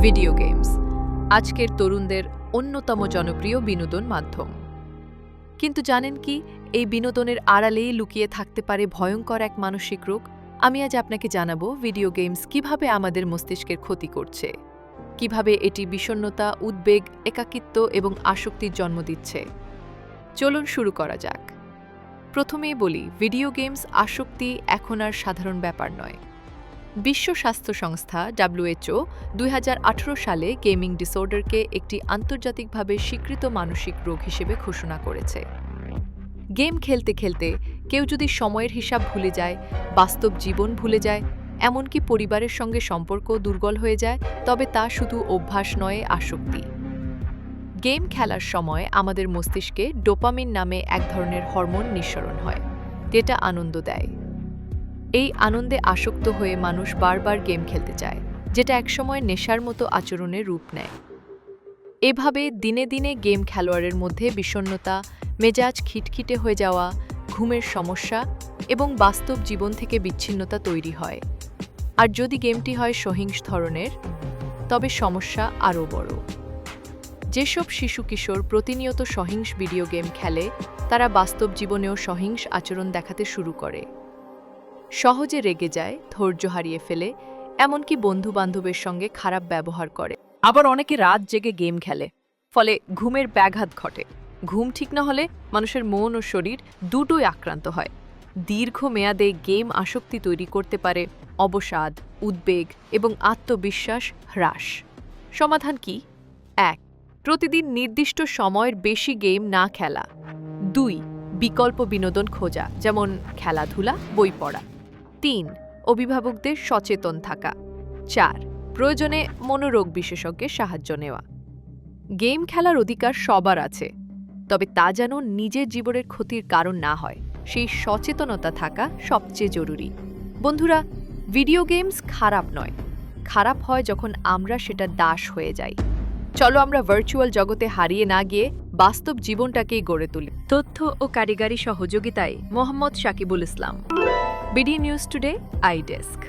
Video games আজকের তরুণদের অন্যতম জনপ্রিয় বিনোদন মাধ্যম। কিন্তু জানেন কি, এই বিনোদনের আড়ালেই লুকিয়ে থাকতে পারে ভয়ঙ্কর এক মানসিক রোগ। আমি আজ আপনাকে জানাবো ভিডিও গেমস কিভাবে আমাদের মস্তিষ্কের ক্ষতি করছে, কিভাবে এটি বিষণ্ণতা, উদ্বেগ, একাকিত্ব এবং আসক্তির জন্ম দিচ্ছে। চলুন শুরু করা যাক। প্রথমেই বলি, ভিডিও গেমস আসক্তি এখন আর সাধারণ ব্যাপার নয়। বিশ্ব স্বাস্থ্য সংস্থা WHO 2018 সালে গেমিং ডিসঅর্ডারকে একটি আন্তর্জাতিকভাবে স্বীকৃত মানসিক রোগ হিসেবে ঘোষণা করেছে। গেম খেলতে খেলতে কেউ যদি সময়ের হিসাব ভুলে যায়, বাস্তব জীবন ভুলে যায়, এমনকি পরিবারের সঙ্গে সম্পর্ক দুর্বল হয়ে যায়, তবে তা শুধু অভ্যাস নয়, আসক্তি। গেম খেলার সময় আমাদের মস্তিষ্কে ডোপামিন নামে এক ধরনের হরমোন নিঃসরণ হয়, যেটা আনন্দ দেয়। এই আনন্দে আসক্ত হয়ে মানুষ বারবার গেম খেলতে চায়, যেটা একসময় নেশার মতো আচরণের রূপ নেয়। এভাবে দিনে দিনে গেম খেলোয়াড়ের মধ্যে বিষণ্ণতা, মেজাজ খিটখিটে হয়ে যাওয়া, ঘুমের সমস্যা এবং বাস্তব জীবন থেকে বিচ্ছিন্নতা তৈরি হয়। আর যদি গেমটি হয় সহিংস ধরনের, তবে সমস্যা আরও বড়। যেসব শিশু কিশোর প্রতিনিয়ত সহিংস ভিডিও গেম খেলে, তারা বাস্তব জীবনেও সহিংস আচরণ দেখাতে শুরু করে। সহজে রেগে যায়, ধৈর্য হারিয়ে ফেলে, এমনকি বন্ধু-বান্ধবের সঙ্গে খারাপ ব্যবহার করে। আবার অনেকে রাত জেগে গেম খেলে, ফলে ঘুমের ব্যাঘাত ঘটে। ঘুম ঠিক না হলে মানুষের মন ও শরীর দুটোই আক্রান্ত হয়। দীর্ঘমেয়াদে গেম আসক্তি তৈরি করতে পারে অবসাদ, উদ্বেগ এবং আত্মবিশ্বাস হ্রাস। সমাধান কি? 1. প্রতিদিন নির্দিষ্ট সময়ের বেশি গেম না খেলা। 2. বিকল্প বিনোদন খোঁজা, যেমন খেলাধুলা, বই পড়া। 3. অভিভাবকদের সচেতন থাকা। 4. প্রয়োজনে মনোরোগ বিশেষজ্ঞের সাহায্য নেওয়া। গেম খেলার অধিকার সবার আছে, তবে তা যেন নিজের জীবনের ক্ষতির কারণ না হয়, সেই সচেতনতা থাকা সবচেয়ে জরুরি। বন্ধুরা, ভিডিও গেমস খারাপ নয়, খারাপ হয় যখন আমরা সেটা দাস হয়ে যাই। চলো আমরা ভার্চুয়াল জগতে হারিয়ে না গিয়ে বাস্তব জীবনটাকেই গড়ে তুলি। তথ্য ও কারিগরি সহযোগিতায় Mohammad Shakibul Islam, BD news today, I desk.